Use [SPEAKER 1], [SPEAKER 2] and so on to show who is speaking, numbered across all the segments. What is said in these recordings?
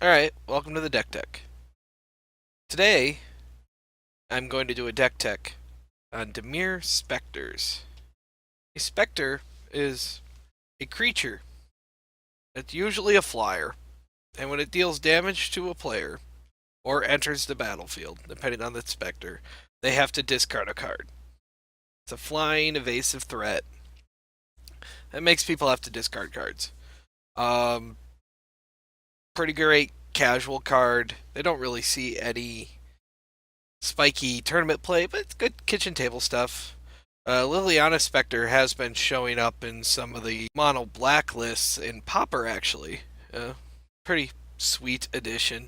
[SPEAKER 1] Alright, welcome to the deck tech. Today, I'm going to do a deck tech on Dimir Specters. A Specter is a creature. It's usually a flyer, and when it deals damage to a player, or enters the battlefield, depending on the Specter, they have to discard a card. It's a flying, evasive threat. That makes people have to discard cards. Um, Pretty great casual card. They don't really see any spiky tournament play, but it's good kitchen table stuff. Liliana Specter has been showing up in some of the mono blacklists in Popper, actually. Pretty sweet addition.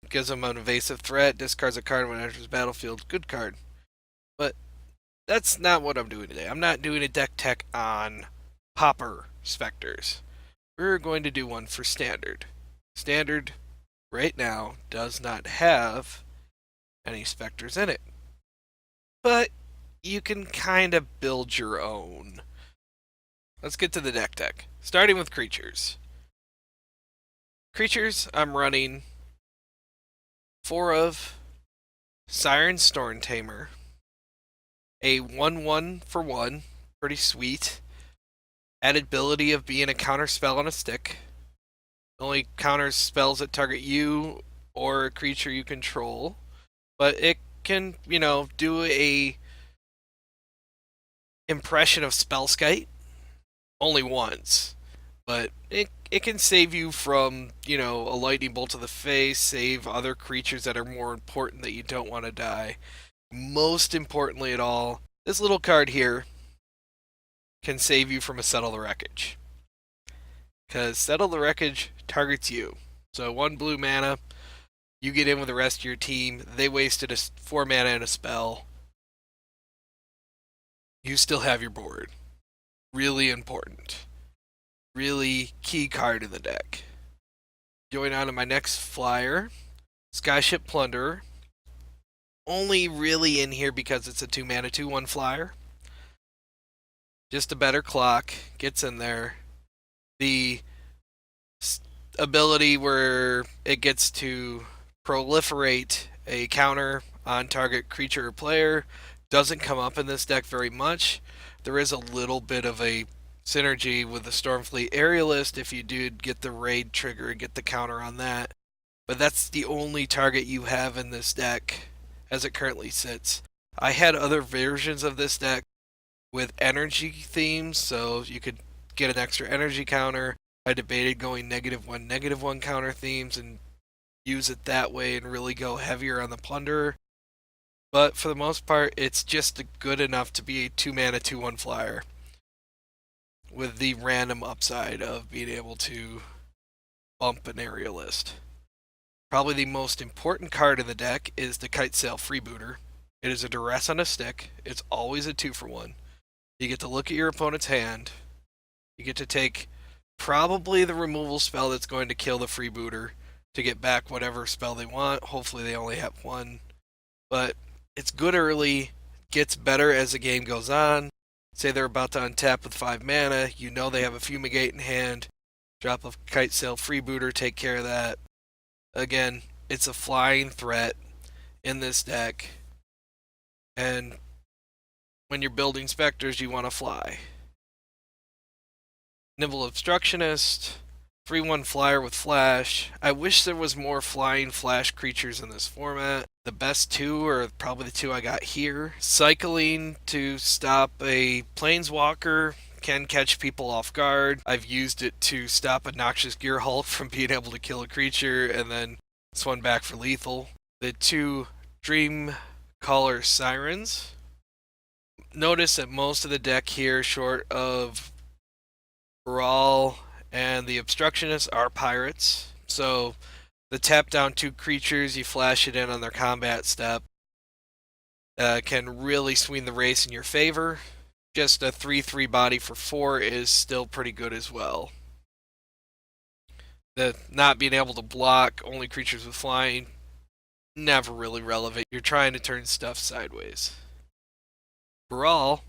[SPEAKER 1] Gives them an evasive threat, discards a card when it enters the battlefield. Good card. But that's not what I'm doing today. I'm not doing a deck tech on Popper Specters. We're going to do one for Standard. Standard, right now, does not have any Specters in it. But you can kind of build your own. Let's get to the deck tech. Starting with creatures. Creatures, I'm running 4 of Siren Storm Tamer, a 1/1 for 1, pretty sweet. Added ability of being a counter spell on a stick. Only counters spells that target you or a creature you control. But it can, do a impression of Spellskite only once. But it can save you from, a lightning bolt to the face, save other creatures that are more important that you don't want to die. Most importantly at all, this little card here can save you from a Settle the Wreckage. Because Settle the Wreckage targets you. So 1 blue mana, you get in with the rest of your team, they wasted 4 mana and a spell. You still have your board. Really important. Really key card in the deck. Going on to my next flyer, Skyship Plunderer. Only really in here because it's a 2 mana 2/1 flyer. Just a better clock, gets in there. The ability where it gets to proliferate a counter on target creature or player doesn't come up in this deck very much. There is a little bit of a synergy with the Stormfleet Aerialist if you do get the raid trigger and get the counter on that. But that's the only target you have in this deck as it currently sits. I had other versions of this deck with energy themes, so you could get an extra energy counter. I debated going -1/-1 counter themes and use it that way and really go heavier on the Plunderer. But for the most part, it's just good enough to be a 2 mana 2/1 flyer with the random upside of being able to bump an Aerialist. Probably the most important card in the deck is the Kitesail Freebooter. It is a duress on a stick. It's always a 2 for 1. You get to look at your opponent's hand. You get to take probably the removal spell that's going to kill the Freebooter to get back whatever spell they want. Hopefully they only have 1. But it's good early, gets better as the game goes on. Say they're about to untap with 5 mana, you know they have a Fumigate in hand. Drop a Kitesail Freebooter, take care of that. Again, it's a flying threat in this deck. And when you're building Specters, you want to fly. Nimble Obstructionist, 3/1 flyer with flash. I wish there was more flying flash creatures in this format. The best 2 are probably the 2 I got here. Cycling to stop a Planeswalker can catch people off guard. I've used it to stop a Noxious Gearhulk from being able to kill a creature and then swung back for lethal. The 2 Dreamcaller Sirens. Notice that most of the deck here, short of Brawl and the Obstructionists, are pirates. So the tap down 2 creatures, you flash it in on their combat step, can really swing the race in your favor. Just a 3/3 body for 4 is still pretty good as well. The not being able to block only creatures with flying, never really relevant. You're trying to turn stuff sideways. Brawl,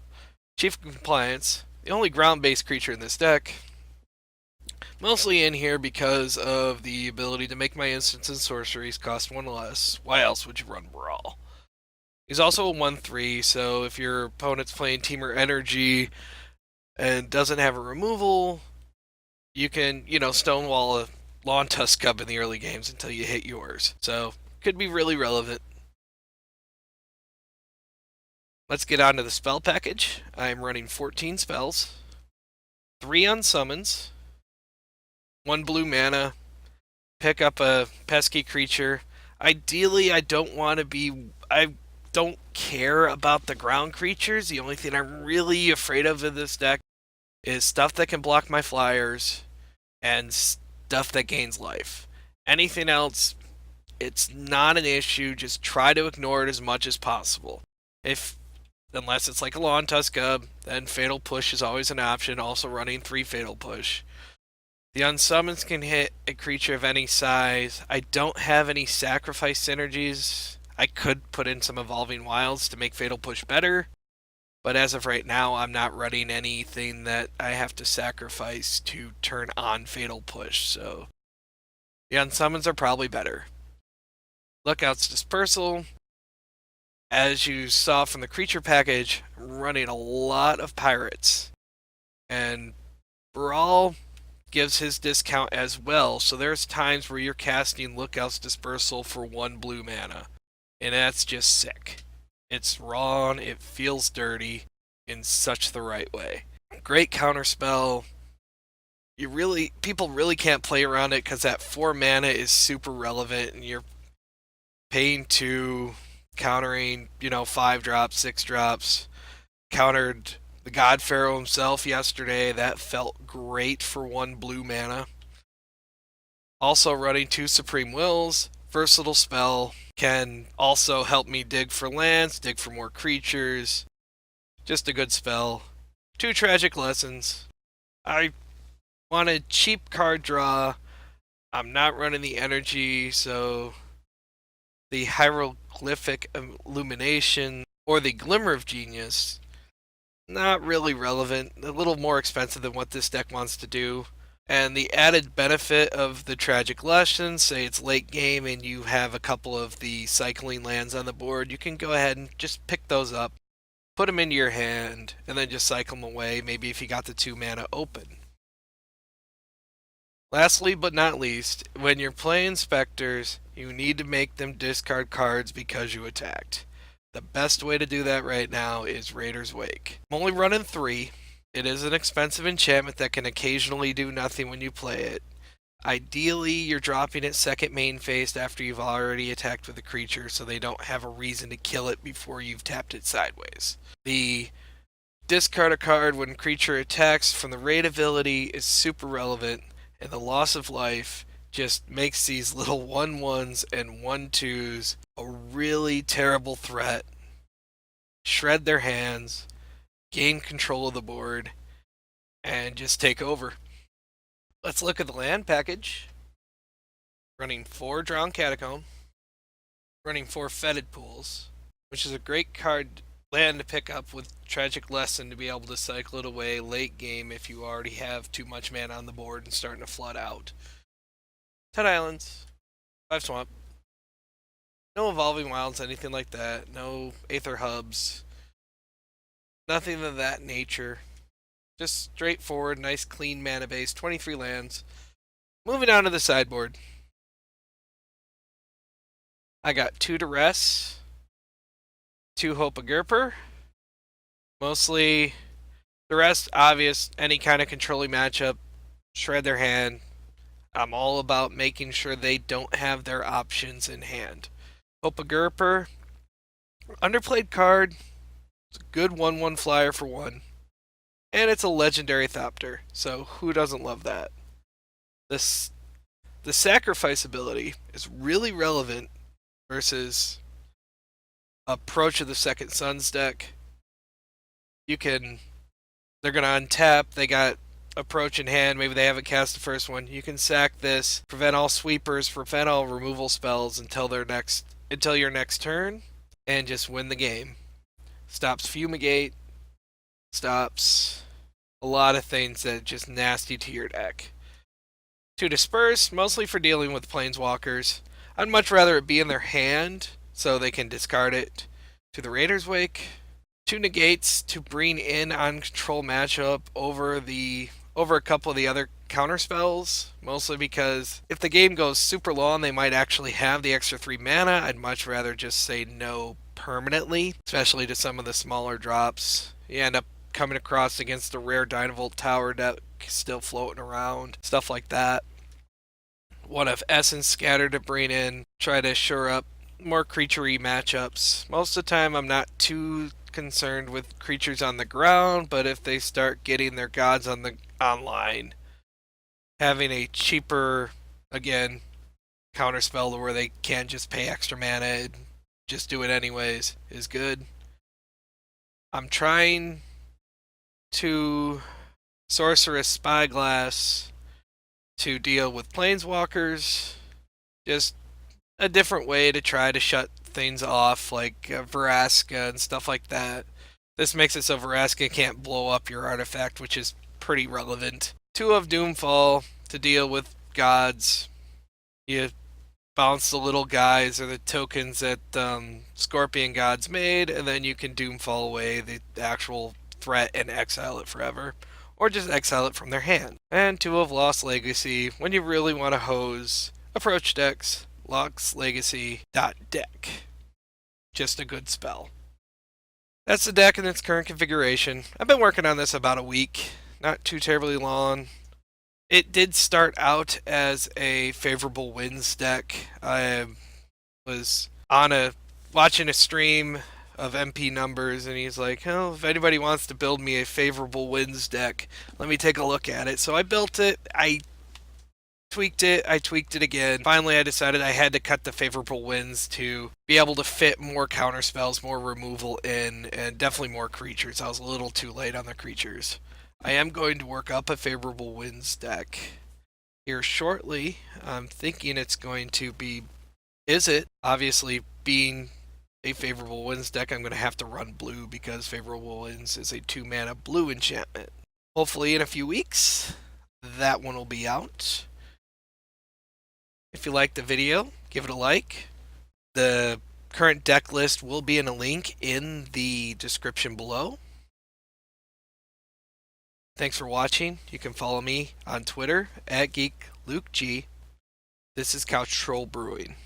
[SPEAKER 1] Chief of Compliance, the only ground-based creature in this deck. Mostly in here because of the ability to make my instants and sorceries cost one less. Why else would you run Brawl? He's also a 1/3, so if your opponent's playing Temur Energy and doesn't have a removal, you can, stonewall a Lawn Tusk Cub in the early games until you hit yours. So, could be really relevant. Let's get on to the spell package. I'm running 14 spells, 3 unsummons, 1 blue mana, pick up a pesky creature. Ideally, I don't want to be. I don't care about the ground creatures. The only thing I'm really afraid of in this deck is stuff that can block my flyers and stuff that gains life. Anything else, it's not an issue. Just try to ignore it as much as possible. If Unless it's like a Lawn Tusk Cub, then Fatal Push is always an option. Also running 3 Fatal Push. The unsummons can hit a creature of any size. I don't have any sacrifice synergies. I could put in some Evolving Wilds to make Fatal Push better, but as of right now, I'm not running anything that I have to sacrifice to turn on Fatal Push, so the unsummons are probably better. Lookout's Dispersal. As you saw from the creature package, I'm running a lot of pirates. And Brawl gives his discount as well, so there's times where you're casting Lookout's Dispersal for 1 blue mana. And that's just sick. It's raw, it feels dirty in such the right way. Great counter spell. People really can't play around it because that 4 mana is super relevant, and you're paying 2, countering, 5 drops, 6 drops. Countered the God Pharaoh himself yesterday. That felt great for 1 blue mana. Also running 2 Supreme Wills. Versatile spell. Can also help me dig for lands, dig for more creatures. Just a good spell. 2 Tragic Lessons. I want a cheap card draw. I'm not running the energy, so the Hieroglyphic Illumination or the Glimmer of Genius, not really relevant. A little more expensive than what this deck wants to do. And the added benefit of the Tragic Lessons, say it's late game and you have a couple of the cycling lands on the board, you can go ahead and just pick those up, put them into your hand, and then just cycle them away, maybe if you got the 2 mana open. Lastly but not least, when you're playing Specters, you need to make them discard cards because you attacked. The best way to do that right now is Raider's Wake. I'm only running 3. It is an expensive enchantment that can occasionally do nothing when you play it. Ideally, you're dropping it second main phase after you've already attacked with a creature so they don't have a reason to kill it before you've tapped it sideways. The discard a card when creature attacks from the raid ability is super relevant, and the loss of life just makes these little 1/1s and 1/2s a really terrible threat. Shred their hands, gain control of the board, and just take over. Let's look at the land package. Running 4 Drowned Catacomb, running 4 Fetid Pools, which is a great card land to pick up with Tragic Lesson to be able to cycle it away late game if you already have too much mana on the board and starting to flood out. 10 Islands, 5 Swamp, no Evolving Wilds, anything like that, no Aether Hubs, nothing of that nature. Just straightforward, nice clean mana base, 23 lands. Moving on to the sideboard. I got 2 Duress, 2 Hope of Gerper. Mostly the rest, obvious, any kind of controlling matchup, shred their hand. I'm all about making sure they don't have their options in hand. Hope of Gerper, underplayed card. It's a good 1/1 flyer for 1. And it's a legendary Thopter, so who doesn't love that? This The sacrifice ability is really relevant versus Approach of the Second Sons deck. They're going to untap, they got Approach in hand, maybe they haven't cast the first one. You can sack this, prevent all sweepers, prevent all removal spells until your next turn, and just win the game. Stops Fumigate, stops a lot of things that are just nasty to your deck. To disperse, mostly for dealing with planeswalkers. I'd much rather it be in their hand so they can discard it to the Raider's Wake. Two negates to bring in on control matchup over a couple of the other counter spells, mostly because if the game goes super long, they might actually have the extra 3 mana. I'd much rather just say no permanently, especially to some of the smaller drops. You end up coming across against a rare Dynavolt Tower deck still floating around, stuff like that. One of Essence Scatter to bring in, try to shore up more creaturey matchups. Most of the time, I'm not too concerned with creatures on the ground, but if they start getting their gods on the online, having a cheaper, again, counterspell where they can't just pay extra mana and just do it anyways is good. I'm trying to Sorceress Spyglass to deal with planeswalkers. Just a different way to try to shut things off, like Vraska and stuff like that. This makes it so Vraska can't blow up your artifact, which is pretty relevant. 2 of Doomfall to deal with gods. You bounce the little guys or the tokens that Scorpion gods made, and then you can Doomfall away the actual threat and exile it forever. Or just exile it from their hand. And 2 of Lost Legacy, when you really want to hose approach decks, Lost Legacy .deck. Just a good spell. That's the deck in its current configuration. I've been working on this about a week, not too terribly long. It did start out as a favorable wins deck. I was watching a stream of MP numbers, and he's like, "Oh, if anybody wants to build me a favorable wins deck, let me take a look at it." So I built it. I tweaked it again. Finally, I decided I had to cut the favorable wins to be able to fit more counter spells, more removal in, and definitely more creatures. I was a little too late on the creatures. I am going to work up a favorable wins deck here shortly. I'm thinking it's going to be Izzet. Obviously, being a favorable winds deck, I'm going to have to run blue because favorable winds is a 2 mana blue enchantment. Hopefully in a few weeks, that one will be out. If you liked the video, give it a like. The current deck list will be in a link in the description below. Thanks for watching. You can follow me on Twitter at GeekLukeG. This is Couch Troll Brewing.